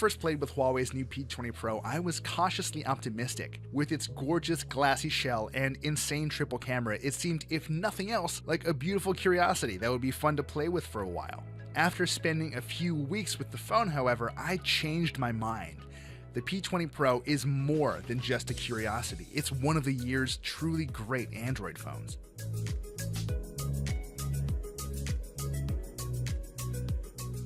first played with Huawei's new P20 Pro, I was cautiously optimistic. With its gorgeous glassy shell and insane triple camera, it seemed, if nothing else, like a beautiful curiosity that would be fun to play with for a while. After spending a few weeks with the phone, however, I changed my mind. The P20 Pro is more than just a curiosity. It's one of the year's truly great Android phones.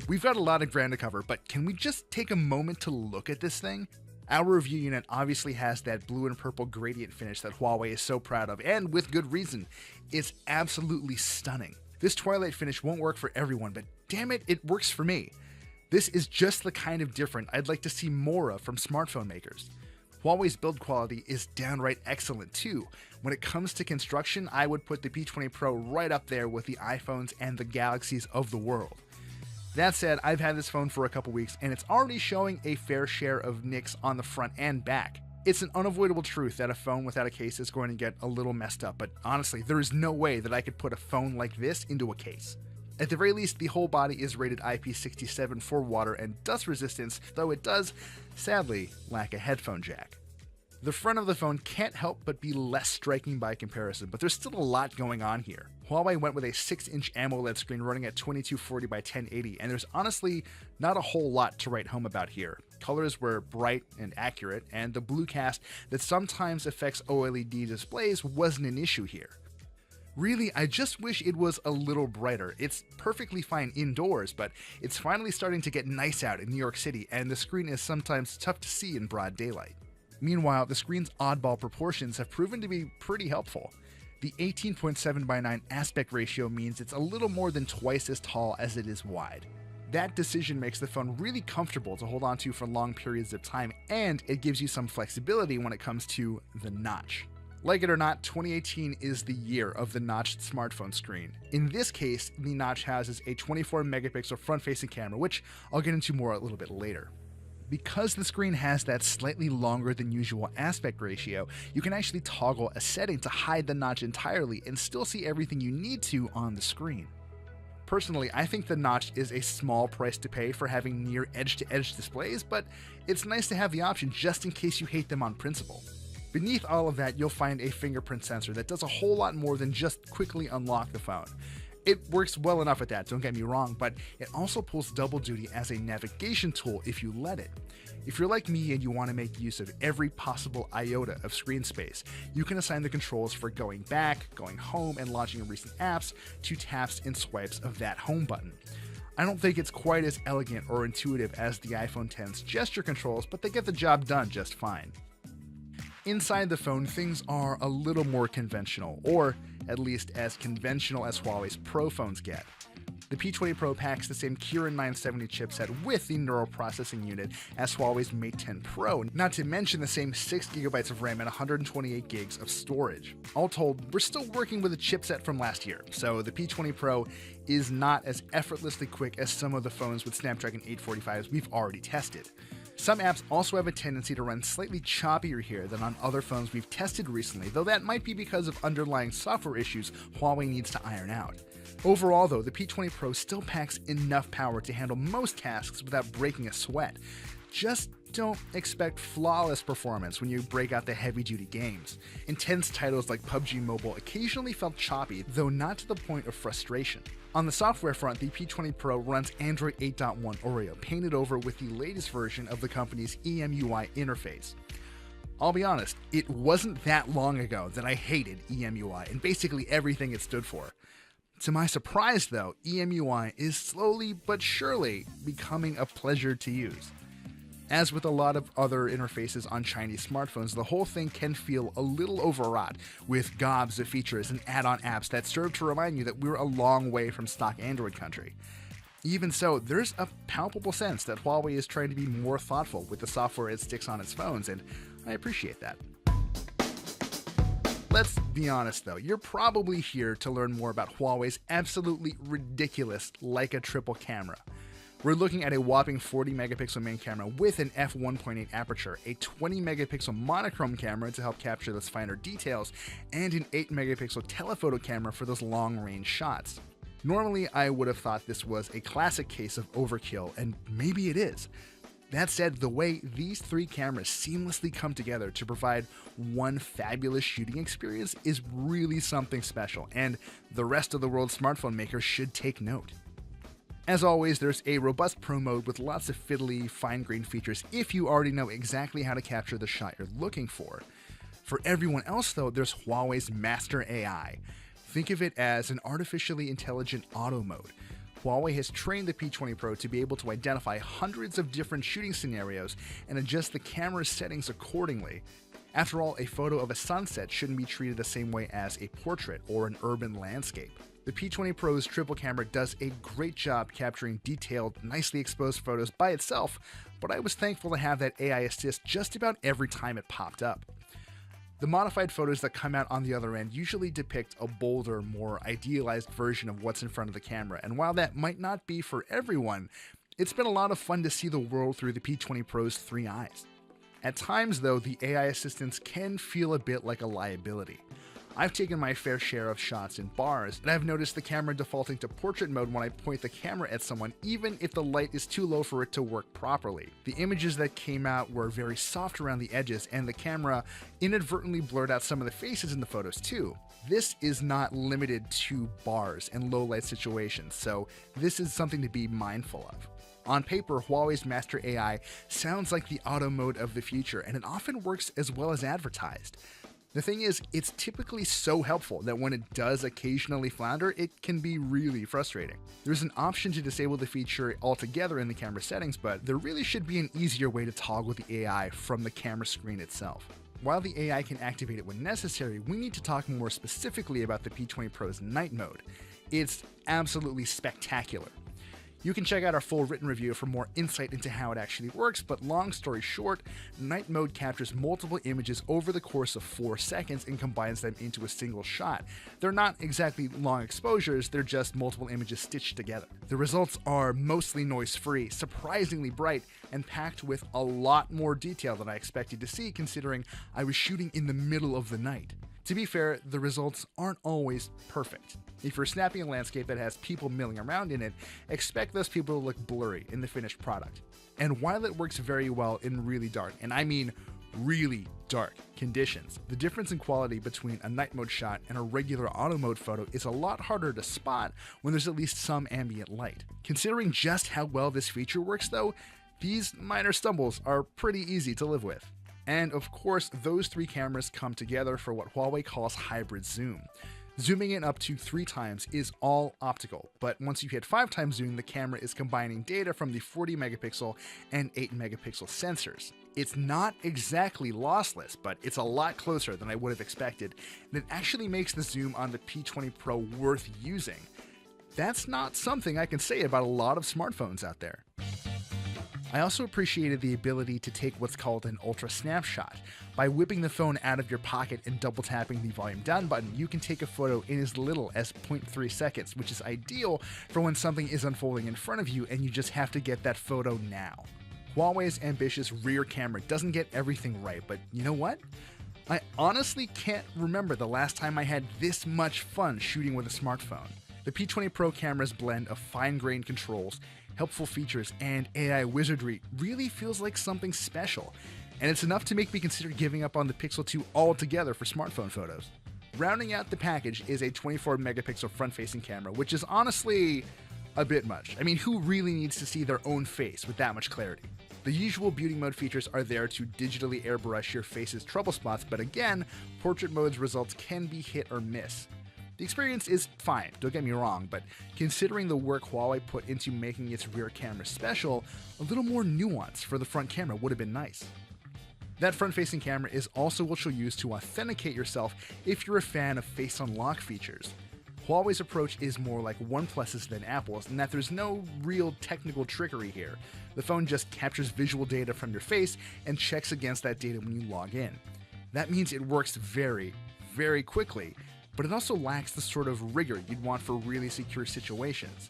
We've got a lot of ground to cover, but can we just take a moment to look at this thing? Our review unit obviously has that blue and purple gradient finish that Huawei is so proud of, and with good reason. It's absolutely stunning. This twilight finish won't work for everyone, but damn it, it works for me. This is just the kind of different I'd like to see more of from smartphone makers. Huawei's build quality is downright excellent too. When it comes to construction, I would put the P20 Pro right up there with the iPhones and the Galaxies of the world. That said, I've had this phone for a couple weeks and it's already showing a fair share of nicks on the front and back. It's an unavoidable truth that a phone without a case is going to get a little messed up, but honestly, there is no way that I could put a phone like this into a case. At the very least, the whole body is rated IP67 for water and dust resistance, though it does, sadly, lack a headphone jack. The front of the phone can't help but be less striking by comparison, but there's still a lot going on here. Huawei went with a 6-inch AMOLED screen running at 2240 by 1080, and there's honestly not a whole lot to write home about here. Colors were bright and accurate, and the blue cast that sometimes affects OLED displays wasn't an issue here. Really, I just wish it was a little brighter. It's perfectly fine indoors, but it's finally starting to get nice out in New York City, and the screen is sometimes tough to see in broad daylight. Meanwhile, the screen's oddball proportions have proven to be pretty helpful. The 18.7:9 aspect ratio means it's a little more than twice as tall as it is wide. That decision makes the phone really comfortable to hold onto for long periods of time, and it gives you some flexibility when it comes to the notch. Like it or not, 2018 is the year of the notched smartphone screen. In this case, the notch houses a 24-megapixel front-facing camera, which I'll get into more a little bit later. Because the screen has that slightly longer than usual aspect ratio, you can actually toggle a setting to hide the notch entirely and still see everything you need to on the screen. Personally, I think the notch is a small price to pay for having near edge-to-edge displays, but it's nice to have the option just in case you hate them on principle. Beneath all of that, you'll find a fingerprint sensor that does a whole lot more than just quickly unlock the phone. It works well enough at that, don't get me wrong, but it also pulls double duty as a navigation tool if you let it. If you're like me and you want to make use of every possible iota of screen space, you can assign the controls for going back, going home, and launching recent apps to taps and swipes of that home button. I don't think it's quite as elegant or intuitive as the iPhone X's gesture controls, but they get the job done just fine. Inside the phone, things are a little more conventional, or at least as conventional as Huawei's Pro phones get. The P20 Pro packs the same Kirin 970 chipset with the neural processing unit as Huawei's Mate 10 Pro, not to mention the same 6GB of RAM and 128GB of storage. All told, we're still working with a chipset from last year, so the P20 Pro is not as effortlessly quick as some of the phones with Snapdragon 845s we've already tested. Some apps also have a tendency to run slightly choppier here than on other phones we've tested recently, though that might be because of underlying software issues Huawei needs to iron out. Overall though, the P20 Pro still packs enough power to handle most tasks without breaking a sweat. Just don't expect flawless performance when you break out the heavy-duty games. Intense titles like PUBG Mobile occasionally felt choppy, though not to the point of frustration. On the software front, the P20 Pro runs Android 8.1 Oreo, painted over with the latest version of the company's EMUI interface. I'll be honest, it wasn't that long ago that I hated EMUI and basically everything it stood for. To my surprise though, EMUI is slowly but surely becoming a pleasure to use. As with a lot of other interfaces on Chinese smartphones, the whole thing can feel a little overwrought, with gobs of features and add-on apps that serve to remind you that we're a long way from stock Android country. Even so, there's a palpable sense that Huawei is trying to be more thoughtful with the software it sticks on its phones, and I appreciate that. Let's be honest though, you're probably here to learn more about Huawei's absolutely ridiculous Leica triple camera. We're looking at a whopping 40-megapixel main camera with an f1.8 aperture, a 20-megapixel monochrome camera to help capture those finer details, and an 8-megapixel telephoto camera for those long-range shots. Normally, I would have thought this was a classic case of overkill, and maybe it is. That said, the way these three cameras seamlessly come together to provide one fabulous shooting experience is really something special, and the rest of the world's smartphone makers should take note. As always, there's a robust pro mode with lots of fiddly, fine-grained features if you already know exactly how to capture the shot you're looking for. For everyone else though, there's Huawei's Master AI. Think of it as an artificially intelligent auto mode. Huawei has trained the P20 Pro to be able to identify hundreds of different shooting scenarios and adjust the camera's settings accordingly. After all, a photo of a sunset shouldn't be treated the same way as a portrait or an urban landscape. The P20 Pro's triple camera does a great job capturing detailed, nicely exposed photos by itself, but I was thankful to have that AI assist just about every time it popped up. The modified photos that come out on the other end usually depict a bolder, more idealized version of what's in front of the camera, and while that might not be for everyone, it's been a lot of fun to see the world through the P20 Pro's three eyes. At times though, the AI assistants can feel a bit like a liability. I've taken my fair share of shots in bars, and I've noticed the camera defaulting to portrait mode when I point the camera at someone, even if the light is too low for it to work properly. The images that came out were very soft around the edges, and the camera inadvertently blurred out some of the faces in the photos too. This is not limited to bars and low light situations, so this is something to be mindful of. On paper, Huawei's Master AI sounds like the auto mode of the future, and it often works as well as advertised. The thing is, it's typically so helpful that when it does occasionally flounder, it can be really frustrating. There's an option to disable the feature altogether in the camera settings, but there really should be an easier way to toggle the AI from the camera screen itself. While the AI can activate it when necessary, we need to talk more specifically about the P20 Pro's night mode. It's absolutely spectacular. You can check out our full written review for more insight into how it actually works, but long story short, night mode captures multiple images over the course of 4 seconds and combines them into a single shot. They're not exactly long exposures, they're just multiple images stitched together. The results are mostly noise-free, surprisingly bright, and packed with a lot more detail than I expected to see considering I was shooting in the middle of the night. To be fair, the results aren't always perfect. If you're snapping a landscape that has people milling around in it, expect those people to look blurry in the finished product. And while it works very well in really dark, and I mean really dark, conditions, the difference in quality between a night mode shot and a regular auto mode photo is a lot harder to spot when there's at least some ambient light. Considering just how well this feature works though, these minor stumbles are pretty easy to live with. And of course, those three cameras come together for what Huawei calls hybrid zoom. Zooming in up to 3 times is all optical, but once you hit 5 times zoom, the camera is combining data from the 40 megapixel and 8 megapixel sensors. It's not exactly lossless, but it's a lot closer than I would have expected, and it actually makes the zoom on the P20 Pro worth using. That's not something I can say about a lot of smartphones out there. I also appreciated the ability to take what's called an ultra snapshot. By whipping the phone out of your pocket and double tapping the volume down button, you can take a photo in as little as 0.3 seconds, which is ideal for when something is unfolding in front of you and you just have to get that photo now. Huawei's ambitious rear camera doesn't get everything right, but you know what? I honestly can't remember the last time I had this much fun shooting with a smartphone. The P20 Pro camera's blend of fine-grained controls, helpful features, and AI wizardry really feels like something special, and it's enough to make me consider giving up on the Pixel 2 altogether for smartphone photos. Rounding out the package is a 24 megapixel front-facing camera, which is honestly a bit much. I mean, who really needs to see their own face with that much clarity? The usual beauty mode features are there to digitally airbrush your face's trouble spots, but again, portrait mode's results can be hit or miss. The experience is fine, don't get me wrong, but considering the work Huawei put into making its rear camera special, a little more nuance for the front camera would have been nice. That front-facing camera is also what you'll use to authenticate yourself if you're a fan of face unlock features. Huawei's approach is more like OnePlus's than Apple's, in that there's no real technical trickery here. The phone just captures visual data from your face and checks against that data when you log in. That means it works very, very quickly, but it also lacks the sort of rigor you'd want for really secure situations.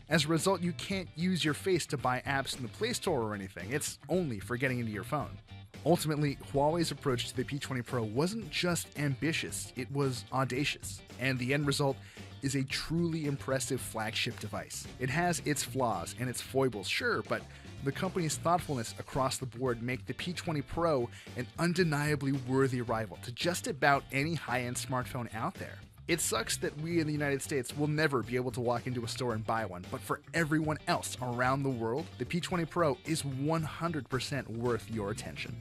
As a result, you can't use your face to buy apps in the Play Store or anything, it's only for getting into your phone. Ultimately, Huawei's approach to the P20 Pro wasn't just ambitious, it was audacious, and the end result is a truly impressive flagship device. It has its flaws and its foibles, sure, but the company's thoughtfulness across the board make the P20 Pro an undeniably worthy rival to just about any high-end smartphone out there. It sucks that we in the United States will never be able to walk into a store and buy one, but for everyone else around the world, the P20 Pro is 100% worth your attention.